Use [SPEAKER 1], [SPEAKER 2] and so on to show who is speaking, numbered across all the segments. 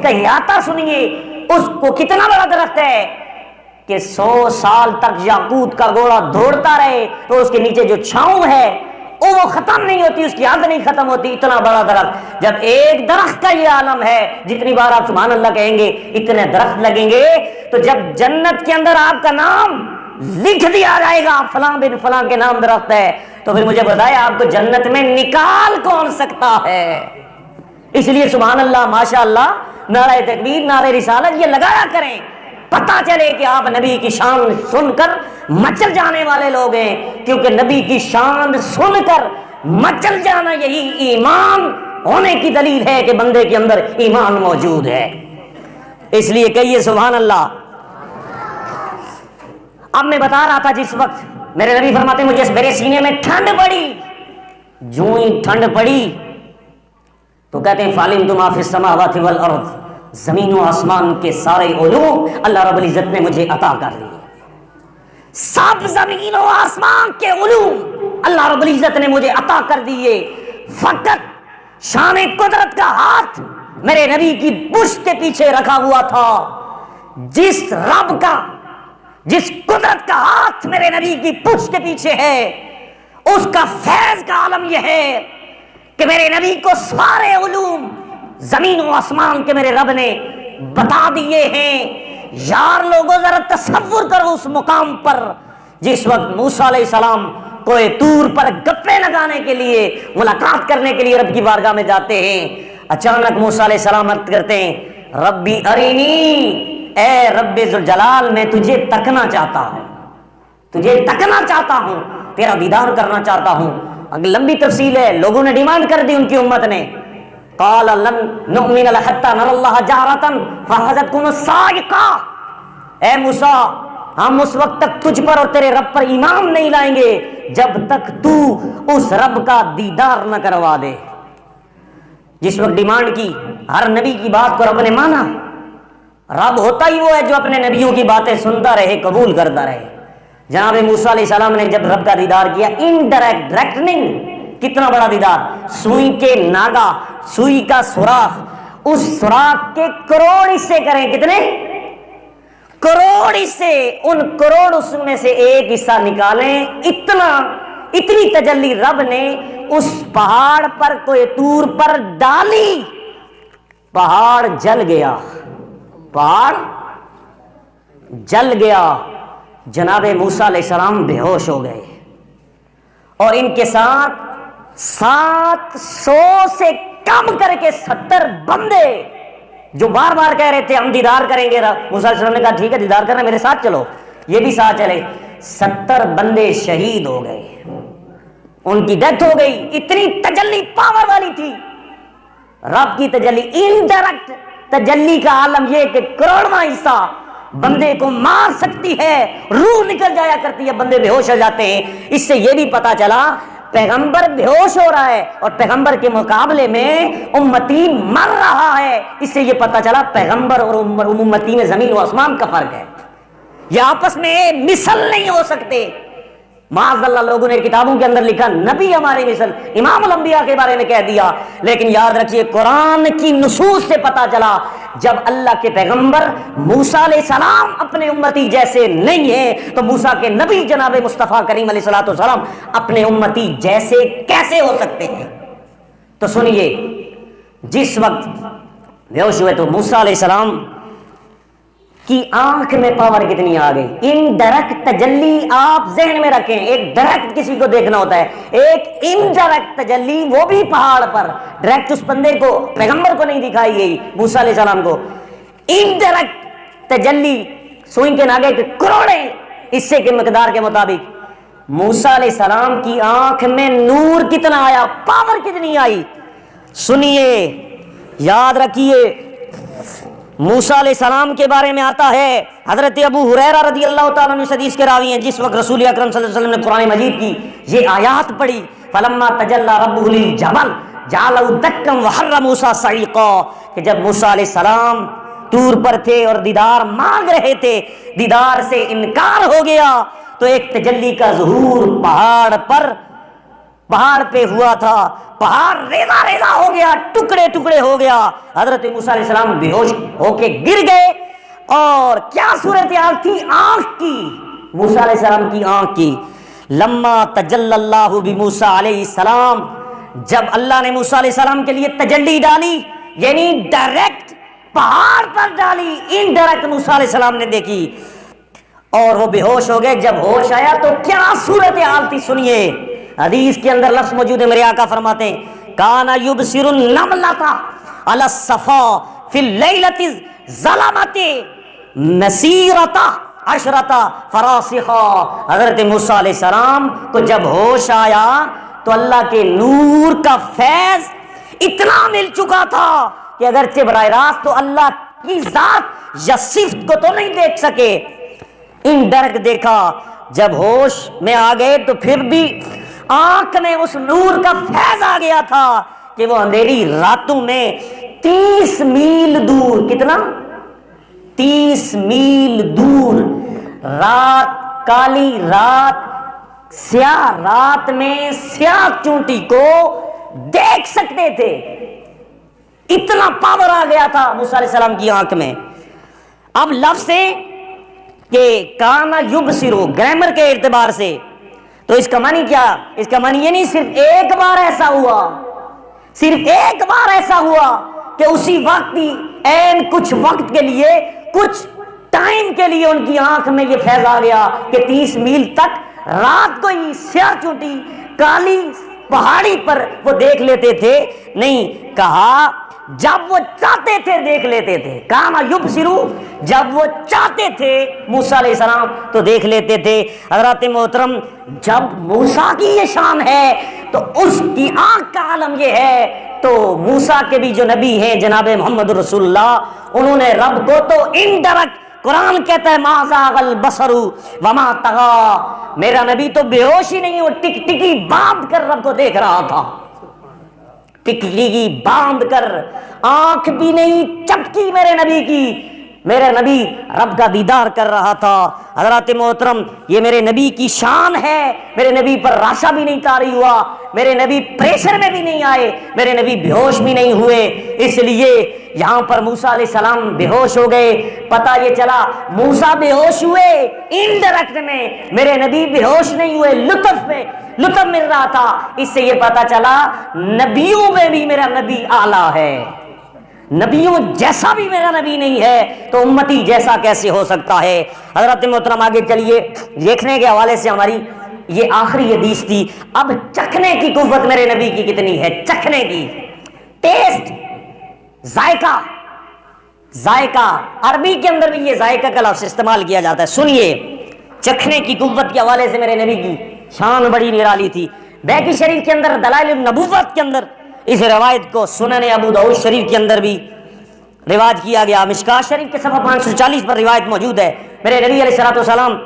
[SPEAKER 1] کا احاطہ سنیے، اس کو کتنا بڑا درخت ہے کہ 100 سال تک یاقوت کا گھوڑا دوڑتا رہے تو اس کے نیچے جو چھاؤں ہے وہ ختم نہیں ہوتی، اس کی حد نہیں ختم ہوتی، اتنا بڑا درخت۔ جب ایک درخت کا یہ عالم ہے، جتنی بار آپ سبحان اللہ کہیں گے اتنے درخت لگیں گے، تو جب جنت کے اندر آپ کا نام لکھ دیا جائے گا فلاں بن فلاں کے نام درخت ہے، تو پھر مجھے بتائے آپ کو جنت میں نکال کون سکتا ہے؟ اس لیے سبحان اللہ ماشاء اللہ، نعرہ تکبیر، نعرہ رسالت یہ لگایا کریں، پتہ چلے کہ آپ نبی کی شان سن کر مچل جانے والے لوگ ہیں، کیونکہ نبی کی شان سن کر مچل جانا یہی ایمان ہونے کی دلیل ہے کہ بندے کے اندر ایمان موجود ہے۔ اس لیے کہیے سبحان اللہ۔ اب میں بتا رہا تھا جس وقت میرے نبی فرماتے مجھے میرے سینے میں ٹھنڈ پڑی، جو ہی ٹھنڈ پڑی تو کہتے ہیں فَعَلِمْتُ مَا فِي السَّمَاوَاتِ وَالْأَرْضِ، زمین و آسمان کے سارے علوم اللہ رب العزت نے مجھے عطا کر دیے، سب زمین و آسمان کے علوم اللہ رب العزت نے مجھے عطا کر دیے، فقط شان قدرت کا ہاتھ میرے نبی کی پشت کے پیچھے رکھا ہوا تھا۔ جس رب کا، جس قدرت کا ہاتھ میرے نبی کی پشت کے پیچھے ہے، اس کا فیض کا عالم یہ ہے کہ میرے نبی کو سارے علوم زمین و آسمان کے میرے رب نے بتا دیے ہیں۔ یار لوگوں ذرا تصور کرو اس مقام پر جس وقت موسیٰ علیہ السلام کوہ طور پر گپے لگانے کے لیے، ملاقات کرنے کے لیے رب کی بارگاہ میں جاتے ہیں، اچانک موسیٰ علیہ السلام عرض کرتے ہیں ربی ارینی، اے رب ذوالجلال میں تجھے تکنا چاہتا ہوں، تجھے تکنا چاہتا ہوں، تیرا دیدار کرنا چاہتا ہوں۔ اگر لمبی تفصیل ہے، لوگوں نے ڈیمانڈ کر دی ان کی امت نے، قال لن نؤمن لك حتى نرى الله جهرة فأخذتكم الصاعقة، اے موسیٰ ہم اس وقت تک تجھ پر اور تیرے رب پر ایمان نہیں لائیں گے جب تک تو اس رب کا دیدار نہ کروا دے۔ جس وقت ڈیمانڈ کی، ہر نبی کی بات کو رب نے مانا۔ رب ہوتا ہی وہ ہے جو اپنے نبیوں کی باتیں سنتا رہے، قبول کرتا رہے۔ جناب موسیٰ علیہ السلام نے جب رب کا دیدار کیا، انڈائریکٹ، ڈائریکٹ نہیں، کتنا بڑا دیدار، سوئی کے ناگا، سوئی کا سوراخ، اس سوراخ کے کروڑ حصے کریں، کتنے کروڑ حصے، ان کروڑ حصوں میں سے ایک حصہ نکالیں، اتنی تجلی رب نے اس پہاڑ پر، کوہ طور پر ڈالی، پہاڑ جل گیا، پہاڑ جل گیا، جناب موسیٰ علیہ السلام بے ہوش ہو گئے، اور ان کے ساتھ 700 سے کم کر کے 70 بندے جو بار بار کہہ رہے تھے ہم دیدار کریں گے، موسیٰ علیہ السلام نے کہا ٹھیک ہے دیدار کرنا، میرے ساتھ چلو، یہ بھی ساتھ چلے، 70 بندے شہید ہو گئے، ان کی ڈیتھ ہو گئی۔ اتنی تجلی پاور والی تھی رب کی تجلی، انڈائریکٹ تجلی کا عالم یہ کہ کروڑواں حصہ بندے کو مار سکتی ہے، روح نکل جایا کرتی ہے، بندے بے ہوش ہو جاتے ہیں۔ اس سے یہ بھی پتا چلا پیغمبر بے ہوش ہو رہا ہے اور پیغمبر کے مقابلے میں امتی مر رہا ہے، اس سے یہ پتا چلا پیغمبر اور امتی میں زمین و آسمان کا فرق ہے، یہ آپس میں مثل نہیں ہو سکتے۔ معاذ اللہ لوگوں نے کتابوں کے اندر لکھا نبی ہمارے مثل، امام الانبیاء کے بارے میں کہہ دیا، لیکن یاد رکھیے قرآن کی نصوص سے پتا چلا جب اللہ کے پیغمبر موسیٰ علیہ السلام اپنے امتی جیسے نہیں ہیں تو موسیٰ کے نبی جناب مصطفیٰ کریم علیہ الصلوۃ والسلام اپنے امتی جیسے کیسے ہو سکتے ہیں؟ تو سنیے، جس وقت بے ہوش ہوئے تو موسیٰ علیہ السلام کی آنکھ میں پاور کتنی آ گئی۔ انڈائریکٹ تجلی آپ ذہن میں رکھیں، ایک ڈائریکٹ کسی کو دیکھنا ہوتا ہے، ایک انڈائریکٹ تجلی وہ بھی پہاڑ پر، ڈائریکٹ اس بندے کو پیغمبر کو نہیں دکھائی گئی، موسیٰ علیہ السلام کو انڈائریکٹ تجلی سوئی کے ناگے کے کروڑے حصے کے مقدار کے مطابق موسیٰ علیہ السلام کی آنکھ میں نور کتنا آیا، پاور کتنی آئی۔ سنیے، یاد رکھیے، موسیٰ علیہ السلام کے بارے میں آتا ہے، حضرت ابو ہریرہ رضی اللہ تعالیٰ عنہ حدیث کے راوی ہیں، جس وقت رسول اکرم صلی اللہ علیہ وسلم نے قرآن مجید کی یہ آیات پڑھی، فلما تجلی ربہ للجبل جعلہ دکا وحر موسیٰ صعیقا، کہ جب موسیٰ علیہ السلام طور پر تھے اور دیدار مانگ رہے تھے، دیدار سے انکار ہو گیا تو ایک تجلی کا ظہور پہاڑ پر پہاڑ پہ ہوا تھا، پہاڑ ریزہ ریزہ ہو گیا، ٹکڑے ٹکڑے ہو گیا، حضرت موسیٰ علیہ السلام بے ہوش ہو کے گر گئے۔ اور کیا صورتحال تھی؟ آنکھ کی، موسیٰ علیہ السلام کی آنکھ کی۔ لما تجلی اللہ بموسیٰ علیہ السلام، جب اللہ نے موسیٰ علیہ السلام کے لیے تجلی ڈالی، یعنی ڈائریکٹ پہاڑ پر ڈالی، انڈائریکٹ موسیٰ علیہ السلام نے دیکھی اور وہ بے ہوش ہو گئے۔ جب ہوش آیا تو کیا صورتحال تھی سنیے، حدیث کے اندر لفظ موجود ہے، میرے آقا فرماتے ہیں کانا یبصر النملۃ علی الصفا فی اللیلۃ الظلمۃ مسیرۃ عشرۃ فراسخا۔ حضرت موسیٰ علیہ السلام کو جب ہوش آیا تو اللہ کے نور کا فیض اتنا مل چکا تھا کہ اگرچہ براہ راست تو اللہ کی ذات یا صفت کو تو نہیں دیکھ سکے، انڈائریکٹ دیکھا۔ جب ہوش میں آ گئے تو پھر بھی آنکھ میں اس نور کا فیض آ گیا تھا کہ وہ اندھیری راتوں میں 30 میل دور، کتنا؟ 30 میل دور، رات کالی رات، سیاہ رات میں سیاہ چونٹی کو دیکھ سکتے تھے، اتنا پاور آ گیا تھا موسیٰ علیہ السلام کی آنکھ میں۔ اب لفظ ہے کہ کانا یبصرو، گرامر کے اعتبار سے تو اس کا معنی کیا؟ اس کا معنی یہ نہیں صرف ایک بار ایسا ہوا، صرف ایک بار ایسا ہوا کہ اسی وقت ہی عین کچھ وقت کے لیے، کچھ ٹائم کے لیے ان کی آنکھ میں یہ فیض آ گیا کہ 30 میل تک رات کو ہی سیاہ چونٹی کالی پہاڑی پر وہ دیکھ لیتے تھے۔ نہیں، کہا جب وہ چاہتے تھے دیکھ لیتے تھے، کانا یبصرو، جب وہ چاہتے تھے موسیٰ علیہ السلام تو دیکھ لیتے تھے۔ حضرات محترم، جب موسیٰ کی یہ شان ہے تو اس کی آنکھ کا عالم یہ ہے، تو موسیٰ کے بھی جو نبی ہیں جناب محمد رسول اللہ، انہوں نے رب کو تو انڈائریکٹ، قرآن کہتا ہے ما زاغ البصر وما طغى، میرا نبی تو بے ہوش ہی نہیں، وہ ٹک ٹکی باندھ کر رب کو دیکھ رہا تھا، ٹکٹکی باندھ کر، آنکھ بھی نہیں چپکی میرے نبی کی، میرے نبی رب کا دیدار کر رہا تھا۔ حضرات محترم، یہ میرے نبی کی شان ہے، میرے نبی پر راشا بھی نہیں طاری ہوا، میرے نبی پریشر میں بھی نہیں آئے، میرے نبی بے ہوش بھی نہیں ہوئے۔ اس لیے یہاں پر موسیٰ علیہ السلام بے ہوش ہو گئے، پتہ یہ چلا موسیٰ بے ہوش ہوئے انڈائریکٹ میں، میرے نبی بے ہوش نہیں ہوئے، لطف مل رہا تھا۔ اس سے یہ پتہ چلا نبیوں میں بھی میرا نبی اعلیٰ ہے، نبیوں جیسا بھی میرا نبی نہیں ہے تو امتی جیسا کیسے ہو سکتا ہے۔ حضرت محترم آگے چلیے، دیکھنے کے حوالے سے ہماری یہ آخری حدیث تھی۔ اب چکھنے کی قوت میرے نبی کی کتنی ہے، چکھنے کی، ٹیسٹ، ذائقہ، عربی کے اندر بھی یہ ذائقہ کا لفظ استعمال کیا جاتا ہے۔ سنیے، چکھنے کی قوت کے حوالے سے میرے نبی کی شان بڑی نرالی تھی۔ بیہقی شریف کے اندر دلائل النبوت کے اندر اس روایت کو سنن ابو داؤد شریف کے اندر بھی روایت کیا گیا، مشکات شریف کے صفحہ 540 پر روایت موجود ہے۔ میرے نبی علیہ الصلوۃ والسلام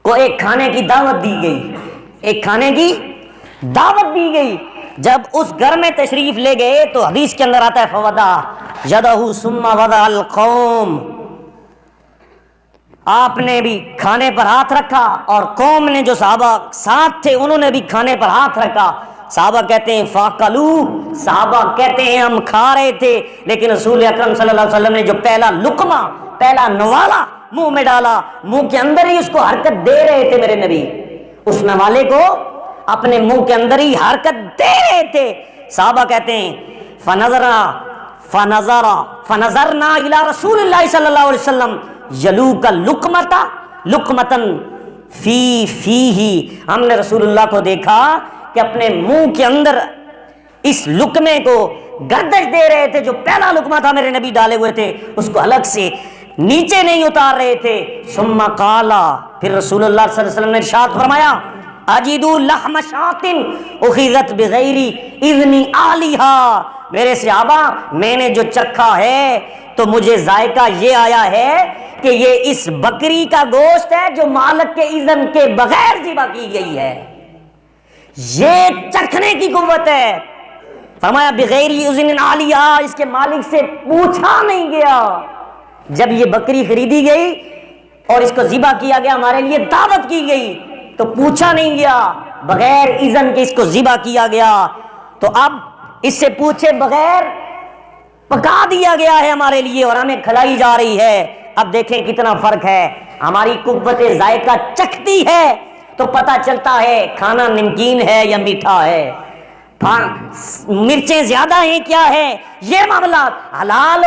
[SPEAKER 1] کو ایک کھانے کی دعوت دی گئی، ایک کھانے کی دعوت دی گئی۔ جب اس گھر میں تشریف لے گئے تو حدیث کے اندر آتا ہے فوضع یدہ ثم وضع القوم، آپ نے بھی کھانے پر ہاتھ رکھا اور قوم نے جو صحابہ ساتھ تھے انہوں نے بھی کھانے پر ہاتھ رکھا۔ صحابہ کہتے ہیں فاکلو، صحابہ کہتے ہیں ہم کھا رہے تھے، لیکن رسول اکرم صلی اللہ علیہ وسلم نے جو پہلا لقمہ، پہلا نوالا منہ میں ڈالا، منہ کے اندر ہی اس کو حرکت دے رہے تھے میرے نبی، اس نوالے کو اپنے منہ کے اندر ہی حرکت دے رہے تھے۔ صحابہ کہتے ہیں فنظرنا الی رسول اللہ صلی اللہ علیہ وسلم یلوک لقمتن فی فیہ، ہم نے رسول اللہ کو دیکھا کہ اپنے منہ کے اندر اس لقمے کو گردش دے رہے تھے، جو پہلا لقمہ تھا میرے نبی ڈالے ہوئے تھے اس کو الگ سے نیچے نہیں اتار رہے تھے۔ ثم قالا، پھر رسول اللہ صلی اللہ علیہ وسلم نے ارشاد فرمایا اجدو لحم شاۃ اخذت بغیر اذن اہلھا، میرے صحابہ میں نے جو چکھا ہے تو مجھے ذائقہ یہ آیا ہے کہ یہ اس بکری کا گوشت ہے جو مالک کے اذن کے بغیر ذبح کی گئی ہے، یہ چکھنے کی قوت ہے۔ فرمایا بغیر اذن اہلھا، اس کے مالک سے پوچھا نہیں گیا۔ جب یہ بکری خریدی گئی اور اس کو ذبح کیا گیا، ہمارے لیے دعوت کی گئی تو پوچھا نہیں گیا بغیر اذن کے اس کو ذبح کیا گیا، تو اب اس سے پوچھے بغیر پکا دیا گیا ہے ہمارے لیے اور ہمیں کھلائی جا رہی ہے۔ اب دیکھیں کتنا فرق ہے، ہماری قوت ذائقہ چکھتی ہے تو پتہ چلتا ہے کھانا نمکین ہے یا میٹھا ہے، مرچیں زیادہ ہیں کیا ہے، یہ معاملات حلال